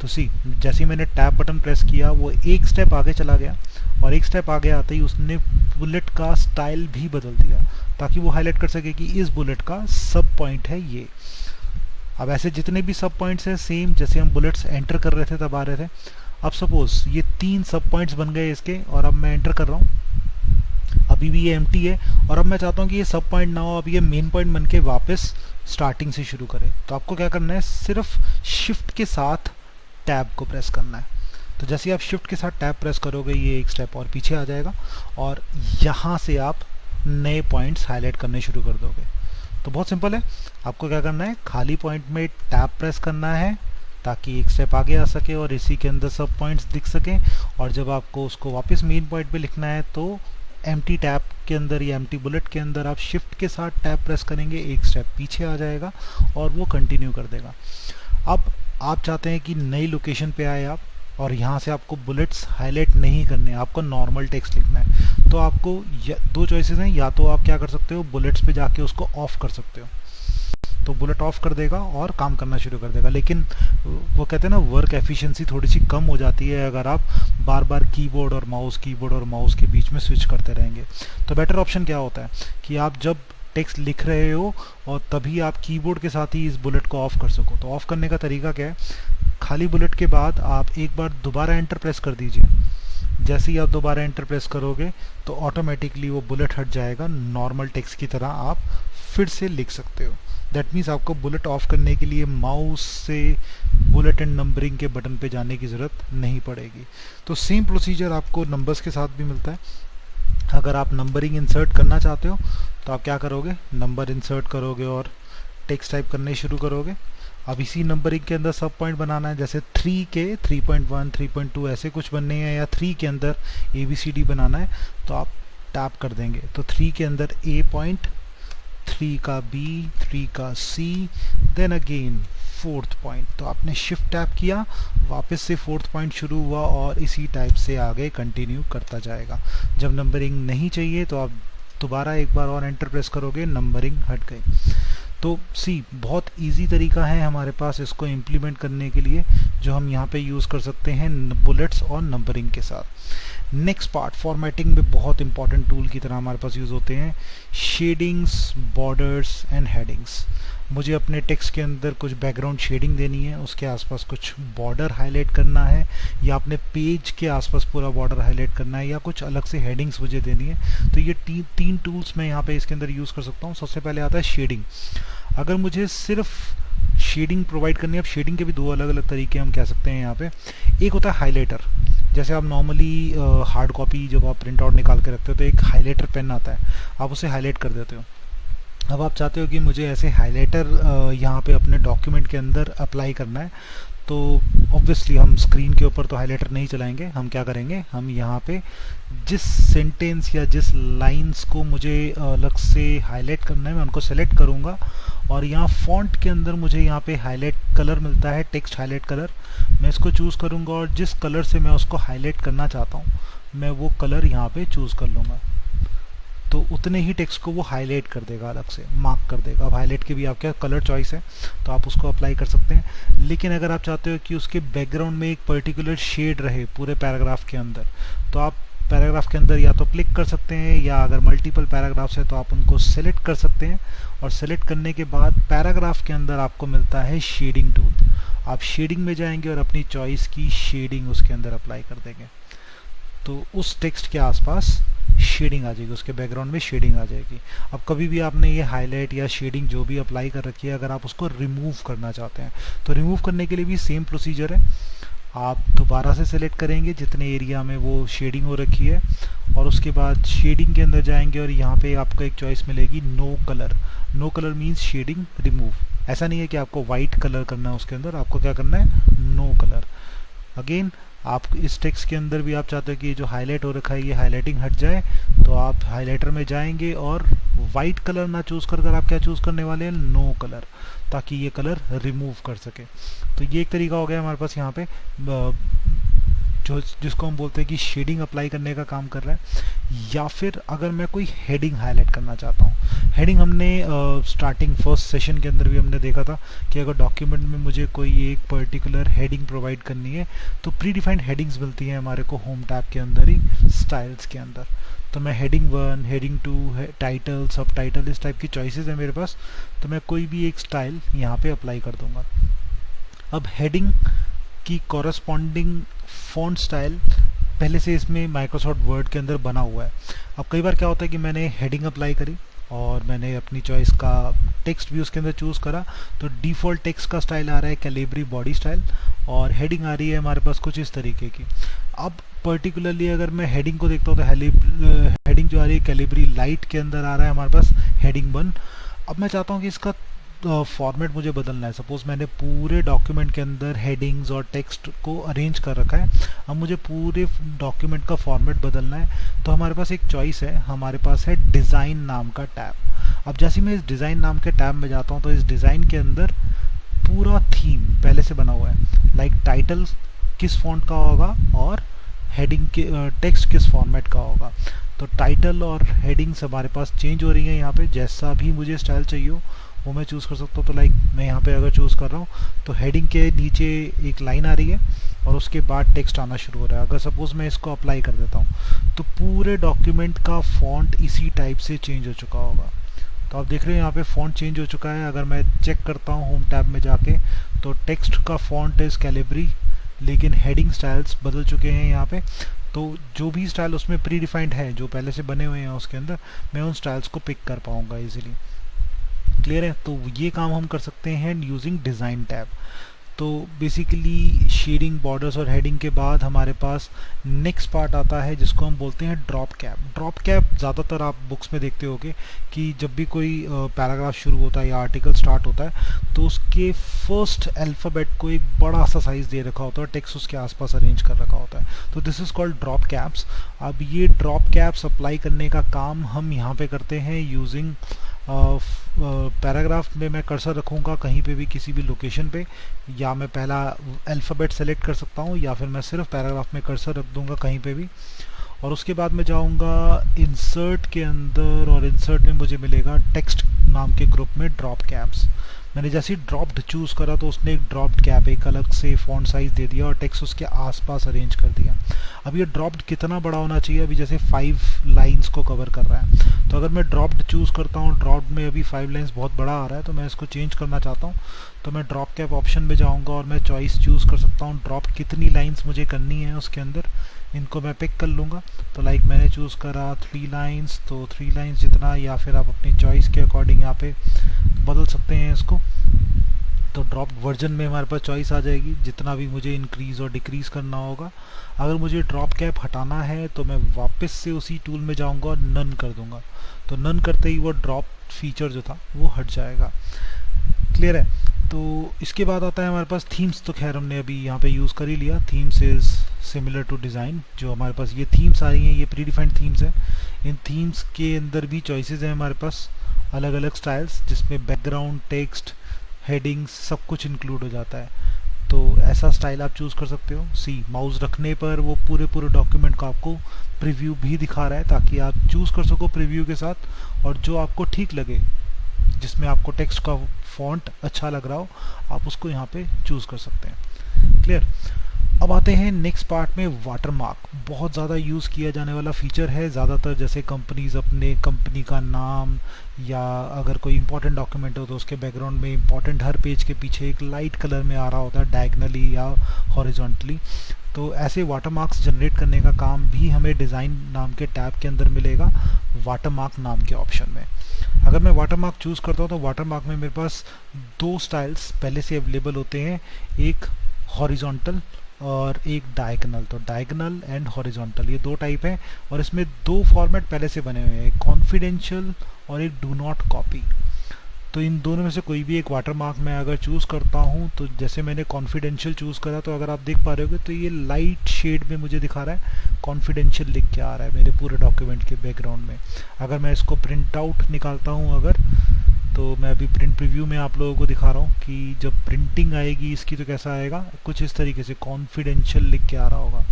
तो सी जैसे ही मैंने टैब बटन प्रेस किया वो एक स्टेप आगे चला गया, और एक स्टेप आगे आते ही उसने बुलेट का स्टाइल भी बदल दिया ताकि वो हाईलाइट कर सके कि इस बुलेट का सब पॉइंट है ये। अब ऐसे जितने भी सब पॉइंट्स हैं सेम जैसे हम बुलेट्स एंटर कर रहे थे तब आ रहे थे। अब सपोज ये 3 सब पॉइंट्स बन गए इसके, और अब मैं एंटर कर रहा हूँ, अभी भी ये एम्प्टी है, और अब मैं चाहता हूँ कि ये सब पॉइंट ना हो, अब ये मेन पॉइंट बन के वापस स्टार्टिंग से शुरू करे। तो आपको क्या करना है, सिर्फ शिफ्ट के साथ टैब को प्रेस करना है। तो जैसे आप शिफ्ट के साथ टैब प्रेस करोगे ये एक स्टेप और पीछे आ जाएगा, और यहाँ से आप नए पॉइंट्स हाईलाइट करने शुरू कर दोगे। तो बहुत सिंपल है, आपको क्या करना है, खाली पॉइंट में टैब प्रेस करना है ताकि एक स्टेप आगे आ सके और इसी के अंदर सब पॉइंट्स दिख सकें, और जब आपको उसको वापस मेन पॉइंट पे लिखना है तो एम्प्टी टैब के अंदर या एम्प्टी बुलेट के अंदर आप शिफ्ट के साथ टैब प्रेस करेंगे, एक स्टेप पीछे आ जाएगा और वो कंटिन्यू कर देगा। अब आप चाहते हैं कि नई लोकेशन पे आए आप, और यहाँ से आपको बुलेट्स हाईलाइट नहीं करने, आपको नॉर्मल टेक्स्ट लिखना है, तो आपको दो चॉइसेस हैं, या तो आप क्या कर सकते हो, बुलेट्स पे जाके उसको ऑफ कर सकते हो, तो बुलेट ऑफ कर देगा और काम करना शुरू कर देगा। लेकिन वो कहते हैं ना, वर्क एफिशिएंसी थोड़ी सी कम हो जाती है अगर आप बार बार कीबोर्ड और माउस के बीच में स्विच करते रहेंगे। तो बेटर ऑप्शन क्या होता है कि आप जब टेक्स्ट लिख रहे हो और तभी आप कीबोर्ड के साथ ही इस बुलेट को ऑफ कर सको। तो ऑफ करने का तरीका क्या है, खाली बुलेट के बाद आप एक बार दोबारा एंटर प्रेस कर दीजिए। जैसे ही आप दोबारा एंटर प्रेस करोगे तो ऑटोमेटिकली वो बुलेट हट जाएगा, नॉर्मल टेक्स्ट की तरह आप फिर से लिख सकते हो। दैट मीन्स आपको बुलेट ऑफ करने के लिए माउस से बुलेट एंड नंबरिंग के बटन पे जाने की ज़रूरत नहीं पड़ेगी। तो सेम प्रोसीजर आपको नंबर्स के साथ भी मिलता है। अगर आप नंबरिंग इंसर्ट करना चाहते हो तो आप क्या करोगे, नंबर इंसर्ट करोगे और टेक्स्ट टाइप करने शुरू करोगे। अब इसी नंबरिंग के अंदर सब पॉइंट बनाना है, जैसे 3 के 3.1 3.2 ऐसे कुछ बनने हैं, या 3 के अंदर ABCD बनाना है तो आप टैप कर देंगे। तो 3 के अंदर A पॉइंट, 3 का B, 3 का C, then again 4th point. तो आपने शिफ्ट टैप किया, वापस से 4th पॉइंट शुरू हुआ और इसी टाइप से आगे कंटिन्यू करता जाएगा। जब नंबरिंग नहीं चाहिए तो आप दोबारा एक बार और एंटर प्रेस करोगे, नंबरिंग हट गई। तो बहुत इजी तरीका है हमारे पास इसको इम्प्लीमेंट करने के लिए, जो हम यहाँ पे यूज़ कर सकते हैं बुलेट्स और नंबरिंग के साथ। नेक्स्ट पार्ट, फॉर्मेटिंग में बहुत इंपॉर्टेंट टूल की तरह हमारे पास यूज़ होते हैं शेडिंग्स, बॉर्डर्स एंड हेडिंग्स। मुझे अपने टेक्स्ट के अंदर कुछ बैकग्राउंड शेडिंग देनी है, उसके आसपास कुछ बॉर्डर हाईलाइट करना है, या अपने पेज के आसपास पूरा बॉर्डर हाईलाइट करना है, या कुछ अलग से हेडिंग्स मुझे देनी है। तो ये तीन टूल्स मैं यहाँ पे इसके अंदर यूज़ कर सकता हूँ। सबसे पहले आता है शेडिंग। अगर मुझे सिर्फ शेडिंग प्रोवाइड करनी है, अब शेडिंग के भी दो अलग अलग तरीके हम कह सकते हैं यहाँ पे। एक होता है हाईलाइटर, जैसे आप नॉर्मली हार्ड कॉपी जब आप प्रिंट आउट निकाल के रखते हो तो एक हाईलाइटर पेन आता है, आप उसे हाईलाइट कर देते हो। अब आप चाहते हो कि मुझे ऐसे हाईलाइटर यहाँ पे अपने डॉक्यूमेंट के अंदर अप्लाई करना है, तो ऑब्वियसली हम स्क्रीन के ऊपर तो हाईलाइटर नहीं चलाएंगे। हम क्या करेंगे, हम यहाँ पे जिस सेंटेंस या जिस लाइंस को मुझे अलग से हाईलाइट करना है मैं उनको सेलेक्ट करूँगा और यहाँ फॉन्ट के अंदर मुझे यहाँ पे हाईलाइट कलर मिलता है, टेक्स्ट हाईलाइट कलर। मैं इसको चूज़ करूँगा और जिस कलर से मैं उसको हाईलाइट करना चाहता हूँ मैं वो कलर यहाँ पे चूज़ कर लूँगा, तो उतने ही टेक्स्ट को वो हाईलाइट कर देगा, अलग से मार्क कर देगा। अब हाईलाइट के भी आपके कलर चॉइस है तो आप उसको अप्लाई कर सकते हैं। लेकिन अगर आप चाहते हो कि उसके बैकग्राउंड में एक पर्टिकुलर शेड रहे पूरे पैराग्राफ के अंदर, तो आप पैराग्राफ के अंदर या तो क्लिक कर सकते हैं, या अगर मल्टीपल पैराग्राफ्स है तो आप उनको सेलेक्ट कर सकते हैं। और सेलेक्ट करने के बाद पैराग्राफ के अंदर आपको मिलता है शेडिंग टूल। आप शेडिंग में जाएंगे और अपनी चॉइस की शेडिंग उसके अंदर अप्लाई कर देंगे, तो उस टेक्स्ट के आसपास शेडिंग आ जाएगी, उसके बैकग्राउंड में शेडिंग आ जाएगी। अब कभी भी आपने ये हाईलाइट या शेडिंग जो भी अप्लाई कर रखी है, अगर आप उसको रिमूव करना चाहते हैं तो रिमूव करने के लिए भी सेम प्रोसीजर है। आप दोबारा से सेलेक्ट करेंगे जितने एरिया में वो शेडिंग हो रखी है, और उसके बाद शेडिंग के अंदर जाएंगे और यहाँ पे आपको एक चॉइस मिलेगी no colour. No colour means shading remove. ऐसा नहीं है कि आपको वाइट कलर करना है उसके अंदर, आपको क्या करना है, नो कलर। अगेन आप इस टेक्स्ट के अंदर भी आप चाहते हो कि ये जो हाईलाइट हो रखा है ये हाईलाइटिंग हट जाए, तो आप हाईलाइटर में जाएंगे और वाइट कलर ना चूज़ कर आप क्या चूज़ करने वाले हैं, नो कलर, ताकि ये कलर रिमूव कर सके। तो ये एक तरीका हो गया हमारे पास यहाँ पे जो जिसको हम बोलते हैं कि शेडिंग अप्लाई करने का काम कर रहा है। या फिर अगर मैं कोई हेडिंग हाईलाइट करना चाहता हूँ, हेडिंग हमने स्टार्टिंग फर्स्ट सेशन के अंदर भी हमने देखा था कि अगर डॉक्यूमेंट में मुझे कोई एक पर्टिकुलर हेडिंग प्रोवाइड करनी है तो प्री डिफाइंड हेडिंग्स मिलती हैं हमारे को होम टैब के अंदर ही, स्टाइल्स के अंदर। तो मैं हेडिंग 1, हेडिंग 2, टाइटल, सब टाइटल, इस टाइप की चॉइसेस है मेरे पास, तो मैं कोई भी एक स्टाइल यहाँ पे अप्लाई कर दूंगा। अब हेडिंग की कॉरस्पॉन्डिंग फॉन्ट स्टाइल पहले से इसमें माइक्रोसॉफ्ट वर्ड के अंदर बना हुआ है। अब कई बार क्या होता है कि मैंने हेडिंग अप्लाई करी और मैंने अपनी चॉइस का टेक्स्ट भी उसके अंदर चूज़ करा, तो डिफ़ॉल्ट टेक्स्ट का स्टाइल आ रहा है कैलिब्री बॉडी स्टाइल, और हेडिंग आ रही है हमारे पास कुछ इस तरीके की। अब पर्टिकुलरली अगर मैं हेडिंग को देखता हूँ तो हेडिंग जो आ रही है कैलिब्री लाइट के अंदर आ रहा है हमारे पास हेडिंग 1। अब मैं चाहता हूँ कि इसका फॉर्मेट मुझे बदलना है। सपोज मैंने पूरे डॉक्यूमेंट के अंदर हेडिंग्स और टेक्स्ट को अरेंज कर रखा है, अब मुझे पूरे डॉक्यूमेंट का फॉर्मेट बदलना है, तो हमारे पास एक चॉइस है, हमारे पास है डिज़ाइन नाम का टैब। अब जैसे मैं इस डिज़ाइन नाम के टैब में जाता हूँ तो इस डिज़ाइन के अंदर पूरा थीम पहले से बना हुआ है, लाइक टाइटल किस फॉन्ट का होगा और हेडिंग के टेक्स्ट किस फॉर्मेट का होगा। तो टाइटल और हेडिंग्स हमारे पास चेंज हो रही है यहाँ पे, जैसा भी मुझे स्टाइल चाहिए हो वो मैं चूज़ कर सकता हूँ। तो लाइक मैं यहाँ पे अगर चूज़ कर रहा हूँ तो हेडिंग के नीचे एक लाइन आ रही है और उसके बाद टेक्स्ट आना शुरू हो रहा है। अगर सपोज़ मैं इसको अप्लाई कर देता हूँ तो पूरे डॉक्यूमेंट का फॉन्ट इसी टाइप से चेंज हो चुका होगा। तो आप देख रहे हैं यहाँ पे फॉन्ट चेंज हो चुका है। अगर मैं चेक करता हूँ होम टैब में जाके तो टेक्स्ट का फॉन्ट इज़ कैलिब्री, लेकिन हेडिंग स्टाइल्स बदल चुके हैं यहाँ पे। तो जो भी स्टाइल उसमें प्री डिफाइंड है जो पहले से बने हुए हैं उसके अंदर, मैं उन स्टाइल्स को पिक कर पाऊँगा ईजिली। क्लियर है? तो ये काम हम कर सकते हैं यूजिंग डिज़ाइन टैब। तो बेसिकली शेडिंग, बॉर्डर्स और हेडिंग के बाद हमारे पास नेक्स्ट पार्ट आता है जिसको हम बोलते हैं ड्रॉप कैप। ड्रॉप कैप ज़्यादातर आप बुक्स में देखते होगे कि जब भी कोई पैराग्राफ शुरू होता है या आर्टिकल स्टार्ट होता है तो उसके फर्स्ट अल्फ़ाबेट को एक बड़ा सा साइज़ दे रखा होता है, टेक्स्ट उसके आसपास अरेंज कर रखा होता है। तो this is called drop caps. अब ये ड्रॉप कैप्स अप्लाई करने का काम हम यहाँ पे करते हैं यूजिंग पैराग्राफ में मैं कर्सर रखूँगा कहीं पे भी किसी भी लोकेशन पे, या मैं पहला अल्फ़ाबेट सेलेक्ट कर सकता हूँ या फिर मैं सिर्फ पैराग्राफ में कर्सर रख दूँगा कहीं पे भी। और उसके बाद मैं जाऊँगा इंसर्ट के अंदर और इंसर्ट में मुझे मिलेगा टेक्स्ट नाम के ग्रुप में ड्रॉप कैप्स। मैंने जैसे ही ड्रॉप्ड चूज़ करा तो उसने एक ड्रॉप्ड कैप एक अलग से फॉन्ट साइज़ दे दिया और टेक्स्ट उसके आसपास अरेंज कर दिया। अब ये ड्रॉप्ड कितना बड़ा होना चाहिए? अभी जैसे 5 लाइंस को कवर कर रहा है, तो अगर मैं ड्रॉप्ड चूज़ करता हूँ, ड्रॉप्ड में अभी 5 लाइंस बहुत बड़ा आ रहा है तो मैं इसको चेंज करना चाहता हूँ, तो मैं ड्रॉप कैप ऑप्शन में जाऊँगा और मैं चॉइस चूज़ कर सकता हूँ ड्रॉप कितनी लाइन्स मुझे करनी है उसके अंदर, इनको मैं पिक कर लूँगा। तो लाइक मैंने चूज़ करा 3 लाइन्स, तो 3 लाइन्स जितना, या फिर आप अपनी चॉइस के अकॉर्डिंग यहाँ पे बदल सकते हैं इसको। तो ड्रॉप वर्जन में हमारे पास चॉइस आ जाएगी जितना भी मुझे इंक्रीज़ और डिक्रीज़ करना होगा। अगर मुझे ड्रॉप कैप हटाना है तो मैं वापस से उसी टूल में जाऊंगा और नन कर दूंगा, तो नन करते ही वो ड्रॉप फीचर जो था वो हट जाएगा। क्लियर है? तो इसके बाद आता है हमारे पास थीम्स। तो खैर हमने अभी यहाँ पे यूज़ कर ही लिया। Themes is similar to design. जो हमारे पास ये थीम्स आ रही हैं ये प्री डिफाइंड थीम्स है। इन थीम्स के अंदर भी चॉइसेस हैं हमारे पास, अलग अलग स्टाइल्स जिसमें बैकग्राउंड, टेक्स्ट, हेडिंग्स सब कुछ इंक्लूड हो जाता है। तो ऐसा स्टाइल आप चूज़ कर सकते हो। सी माउस रखने पर वो पूरे डॉक्यूमेंट का आपको प्रीव्यू भी दिखा रहा है, ताकि आप चूज़ कर सको प्रीव्यू के साथ, और जो आपको ठीक लगे, जिसमें आपको टेक्स्ट का फॉन्ट अच्छा लग रहा हो, आप उसको यहाँ पे चूज़ कर सकते हैं। क्लियर। अब आते हैं नेक्स्ट पार्ट में, वाटरमार्क। बहुत ज़्यादा यूज़ किया जाने वाला फीचर है। ज़्यादातर जैसे कंपनीज अपने कंपनी का नाम या अगर कोई इंपॉर्टेंट डॉक्यूमेंट हो तो उसके बैकग्राउंड में इंपॉर्टेंट हर पेज के पीछे एक लाइट कलर में आ रहा होता है, डायगनली या हॉरिजॉन्टली। तो ऐसे वाटरमार्क्स जनरेट करने का काम भी हमें डिज़ाइन नाम के टैब के अंदर मिलेगा, वाटरमार्क नाम के ऑप्शन में। अगर मैं वाटरमार्क चूज़ करता हूँ तो वाटरमार्क में मेरे पास दो स्टाइल्स पहले से अवेलेबल होते हैं, एक हॉरिजॉन्टल और एक डायगनल। तो डायगनल एंड हॉरिजॉन्टल ये दो टाइप हैं, और इसमें दो फॉर्मेट पहले से बने हुए हैं, एक कॉन्फिडेंशियल और एक डू नॉट कॉपी। तो इन दोनों में से कोई भी एक वाटरमार्क मैं अगर चूज़ करता हूँ, तो जैसे मैंने कॉन्फिडेंशियल चूज़ करा, तो अगर आप देख पा रहे होगे तो ये लाइट शेड में मुझे दिखा रहा है, कॉन्फिडेंशियल लिख के आ रहा है मेरे पूरे डॉक्यूमेंट के बैकग्राउंड में। अगर मैं इसको प्रिंट आउट निकालता हूँ अगर, तो मैं अभी प्रिंट प्रीव्यू में आप लोगों को दिखा रहा हूँ कि जब प्रिंटिंग आएगी इसकी तो कैसा आएगा, कुछ इस तरीके से कॉन्फिडेंशियल लिख के आ रहा होगा।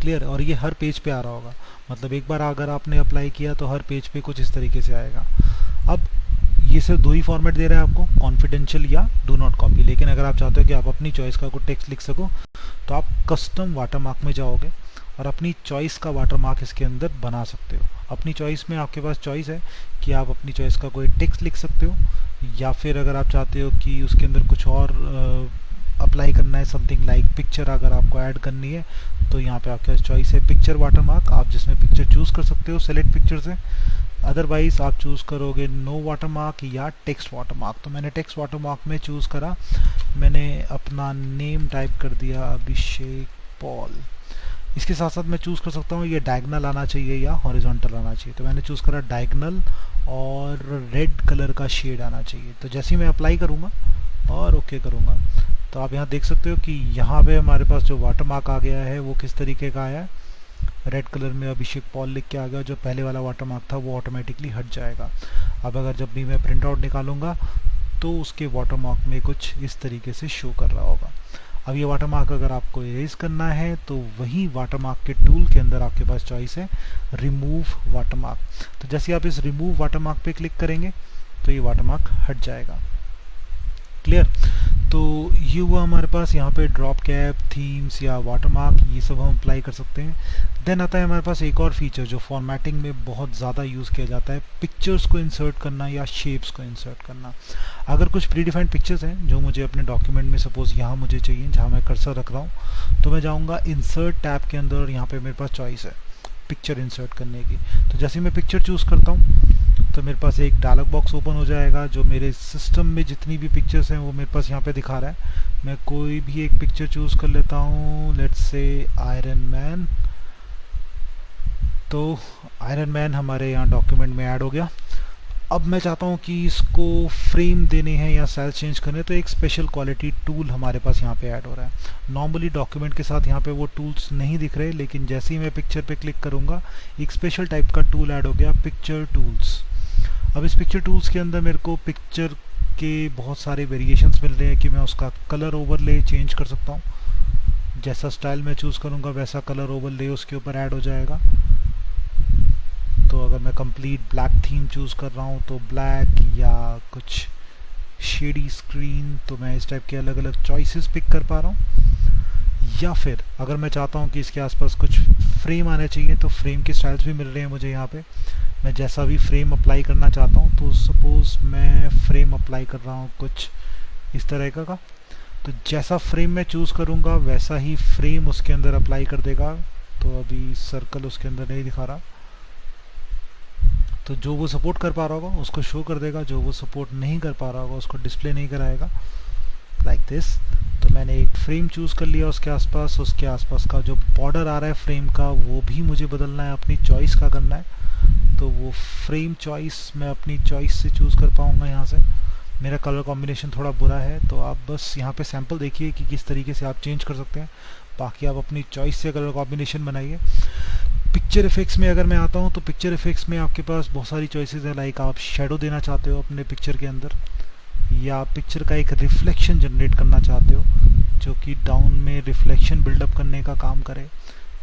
क्लियर। और ये हर पेज पे आ रहा होगा, मतलब एक बार अगर आपने अप्लाई किया तो हर पेज पे कुछ इस तरीके से आएगा। अब ये सिर्फ दो ही फॉर्मेट दे रहा है आपको, कॉन्फिडेंशियल या डू नॉट कॉपी। लेकिन अगर आप चाहते हो कि आप अपनी चॉइस का कोई टेक्स्ट लिख सको, तो आप कस्टम वाटरमार्क में जाओगे और अपनी चॉइस का वाटरमार्क इसके अंदर बना सकते हो। अपनी चॉइस में आपके पास चॉइस है कि आप अपनी चॉइस का कोई टेक्स्ट लिख सकते हो, या फिर अगर आप चाहते हो कि उसके अंदर कुछ और अप्लाई करना है, समथिंग लाइक पिक्चर अगर आपको ऐड करनी है, तो यहाँ पे आपके पास चॉइस है पिक्चर वाटरमार्क, आप जिसमें पिक्चर चूज़ कर सकते हो सेलेक्ट पिक्चर से। अदरवाइज आप चूज़ करोगे नो वाटरमार्क या टेक्स्ट वाटरमार्क। तो मैंने टेक्स्ट वाटरमार्क में चूज़ करा, मैंने अपना नेम टाइप कर दिया अभिषेक पॉल। इसके साथ साथ मैं चूज़ कर सकता हूँ ये डायगनल आना चाहिए या हॉरिजॉन्टल आना चाहिए, तो मैंने चूज़ करा डायगनल, और रेड कलर का शेड आना चाहिए। तो जैसे ही मैं अप्लाई करूँगा और ओके करूँगा, तो आप यहाँ देख सकते हो कि यहाँ पे हमारे पास जो वाटरमार्क आ गया है वो किस तरीके का आया है, रेड कलर में अभिषेक पॉल लिख के आ गया। जो पहले वाला वाटरमार्क था वो ऑटोमेटिकली हट जाएगा। अब अगर जब भी मैं प्रिंट आउट निकालूंगा तो उसके वाटरमार्क में कुछ इस तरीके से शो कर रहा होगा। अब ये वाटरमार्क अगर आपको इरेज करना है तो वही वाटरमार्क के टूल के अंदर आपके पास चॉइस है रिमूव वाटरमार्क। तो जैसे आप इस रिमूव वाटरमार्क पे क्लिक करेंगे तो ये वाटरमार्क हट जाएगा। क्लियर। तो ये हुआ हमारे पास यहाँ पे ड्रॉप कैप, थीम्स या वाटरमार्क, ये सब हम अप्लाई कर सकते हैं। देन आता है हमारे पास एक और फीचर जो फॉर्मेटिंग में बहुत ज़्यादा यूज़ किया जाता है, पिक्चर्स को इंसर्ट करना या शेप्स को इंसर्ट करना। अगर कुछ प्री डिफाइंड पिक्चर्स हैं जो मुझे अपने डॉक्यूमेंट में सपोज यहाँ मुझे चाहिए, जहाँ मैं कर्सर रख रहा हूँ, तो मैं जाऊँगा इंसर्ट टैब के अंदर और यहाँ पर मेरे पास चॉइस है पिक्चर इंसर्ट करने की। तो जैसे मैं पिक्चर चूज़ करता हूँ तो मेरे पास एक डायलॉग बॉक्स ओपन हो जाएगा, जो मेरे सिस्टम में जितनी भी पिक्चर्स हैं वो मेरे पास यहाँ पे दिखा रहा है। मैं कोई भी एक पिक्चर चूज़ कर लेता हूँ, लेट्स से आयरन मैन। तो आयरन मैन हमारे यहाँ डॉक्यूमेंट में ऐड हो गया। अब मैं चाहता हूँ कि इसको फ्रेम देने हैं या सेल चेंज करने, तो एक स्पेशल क्वालिटी टूल हमारे पास यहाँ पे ऐड हो रहा है। नॉर्मली डॉक्यूमेंट के साथ यहाँ पे वो टूल्स नहीं दिख रहे, लेकिन जैसे ही मैं पिक्चर पे क्लिक करूँगा एक स्पेशल टाइप का टूल ऐड हो गया, पिक्चर टूल्स। अब इस पिक्चर टूल्स के अंदर मेरे को पिक्चर के बहुत सारे वेरिएशंस मिल रहे हैं कि मैं उसका कलर ओवरले चेंज कर सकता हूँ। जैसा स्टाइल मैं चूज़ करूँगा वैसा कलर ओवरले उसके ऊपर ऐड हो जाएगा। तो अगर मैं कंप्लीट ब्लैक थीम चूज़ कर रहा हूँ तो ब्लैक, या कुछ शेडी स्क्रीन, तो मैं इस टाइप के अलग अलग चॉइसेस पिक कर पा रहा हूँ। या फिर अगर मैं चाहता हूँ कि इसके आसपास कुछ फ्रेम आने चाहिए तो फ्रेम के स्टाइल्स भी मिल रहे हैं मुझे यहाँ पे। मैं जैसा भी फ्रेम अप्लाई करना चाहता हूँ, तो सपोज़ मैं फ्रेम अप्लाई कर रहा हूँ कुछ इस तरह का, तो जैसा फ्रेम मैं चूज़ करूँगा वैसा ही फ्रेम उसके अंदर अप्लाई कर देगा। तो अभी सर्कल उसके अंदर नहीं दिखा रहा, तो जो वो सपोर्ट कर पा रहा होगा उसको शो कर देगा, जो वो सपोर्ट नहीं कर पा रहा होगा उसको डिस्प्ले नहीं कराएगा, लाइक दिस। तो मैंने एक फ्रेम चूज़ कर लिया, उसके आसपास का जो बॉर्डर आ रहा है फ्रेम का वो भी मुझे बदलना है, अपनी चॉइस का करना है। तो वो फ्रेम चॉइस मैं अपनी चॉइस से चूज़ कर पाऊँगा यहाँ से। मेरा कलर कॉम्बिनेशन थोड़ा बुरा है, तो आप बस यहाँ पे सैंपल देखिए कि किस तरीके से आप चेंज कर सकते हैं, बाकी आप अपनी चॉइस से कलर कॉम्बिनेशन बनाइए। पिक्चर इफेक्ट्स में अगर मैं आता हूँ तो पिक्चर इफेक्ट्स में आपके पास बहुत सारी चॉइसेस है। लाइक आप शेडो देना चाहते हो अपने पिक्चर के अंदर, या पिक्चर का एक रिफ्लेक्शन जनरेट करना चाहते हो जो कि डाउन में रिफ्लेक्शन बिल्डअप करने का काम करे,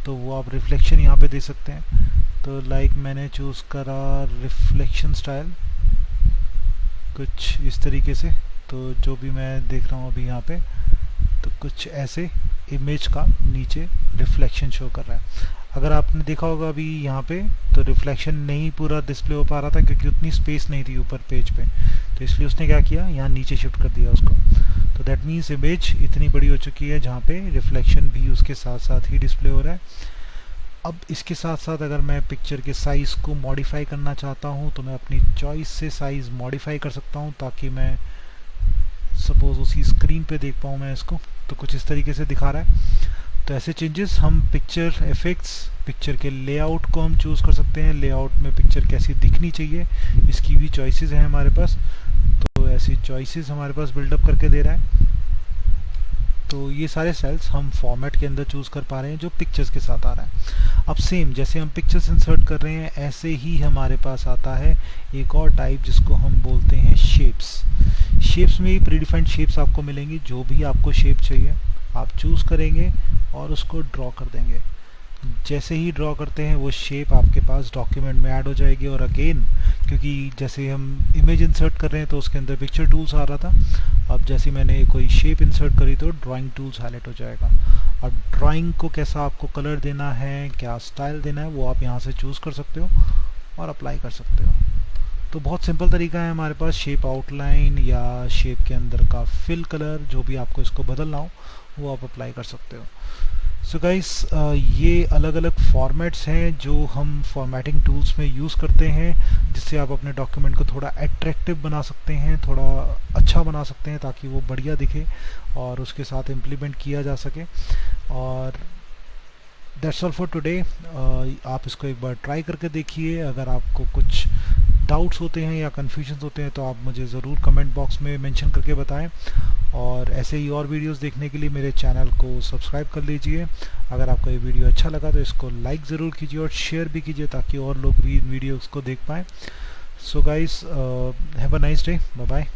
तो वो आप रिफ्लेक्शन यहाँ पे दे सकते हैं। तो लाइक मैंने चूज़ करा रिफ्लेक्शन स्टाइल कुछ इस तरीके से। तो जो भी मैं देख रहा हूँ अभी यहाँ पे, तो कुछ ऐसे इमेज का नीचे रिफ्लेक्शन शो कर रहा है। अगर आपने देखा होगा अभी यहाँ पे, तो रिफ्लेक्शन नहीं पूरा डिस्प्ले हो पा रहा था क्योंकि उतनी स्पेस नहीं थी ऊपर पेज पे, तो इसलिए उसने क्या किया, यहाँ नीचे शिफ्ट कर दिया उसको। तो दैट मीन्स इमेज इतनी बड़ी हो चुकी है जहाँ पे रिफ्लेक्शन भी उसके साथ साथ ही डिस्प्ले हो रहा है। अब इसके साथ साथ अगर मैं पिक्चर के साइज़ को मॉडिफाई करना चाहता हूँ तो मैं अपनी चॉइस से साइज़ मॉडिफाई कर सकता हूँ, ताकि मैं सपोज उसी स्क्रीन पे देख पाऊँ मैं इसको। तो कुछ इस तरीके से दिखा रहा है। तो ऐसे चेंजेस हम पिक्चर इफेक्ट्स, पिक्चर के लेआउट को हम चूज़ कर सकते हैं। लेआउट में पिक्चर कैसी दिखनी चाहिए इसकी भी चॉइसेस हैं हमारे पास। तो ऐसी चॉइसेस हमारे पास बिल्डअप करके दे रहा है। तो ये सारे सेल्स हम फॉर्मेट के अंदर चूज़ कर पा रहे हैं जो पिक्चर्स के साथ आ रहा है। अब सेम जैसे हम पिक्चर्स इंसर्ट कर रहे हैं, ऐसे ही हमारे पास आता है एक और टाइप जिसको हम बोलते हैं शेप्स। शेप्स में ही प्रीडिफाइंड शेप्स आपको मिलेंगी। जो भी आपको शेप चाहिए आप चूज़ करेंगे और उसको ड्रॉ कर देंगे। जैसे ही ड्रॉ करते हैं वो शेप आपके पास डॉक्यूमेंट में ऐड हो जाएगी। और अगेन क्योंकि जैसे हम इमेज इंसर्ट कर रहे हैं तो उसके अंदर पिक्चर टूल्स आ रहा था, अब जैसे मैंने कोई शेप इंसर्ट करी तो ड्राइंग टूल्स हाईलाइट हो जाएगा। अब ड्राइंग को कैसा आपको कलर देना है, क्या स्टाइल देना है, वो आप यहाँ से चूज़ कर सकते हो और अप्लाई कर सकते हो। तो बहुत सिंपल तरीका है हमारे पास शेप आउटलाइन या शेप के अंदर का फिल कलर, जो भी आपको इसको बदलना हो वो आप अप्लाई कर सकते हो। सो गाइस, ये अलग अलग फॉर्मेट्स हैं जो हम फॉर्मेटिंग टूल्स में यूज़ करते हैं, जिससे आप अपने डॉक्यूमेंट को थोड़ा अट्रैक्टिव बना सकते हैं, थोड़ा अच्छा बना सकते हैं, ताकि वो बढ़िया दिखे और उसके साथ इम्प्लीमेंट किया जा सके। और दैट्स ऑल फॉर टुडे। आप इसको एक बार ट्राई करके देखिए। अगर आपको कुछ डाउट्स होते हैं या कन्फ्यूजन्स होते हैं तो आप मुझे ज़रूर कमेंट बॉक्स में मेंशन करके बताएं। और ऐसे ही और वीडियोस देखने के लिए मेरे चैनल को सब्सक्राइब कर लीजिए। अगर आपको ये वीडियो अच्छा लगा तो इसको लाइक ज़रूर कीजिए और शेयर भी कीजिए ताकि और लोग भी इन वीडियोस को देख पाएँ। So guys, have a nice day, bye bye.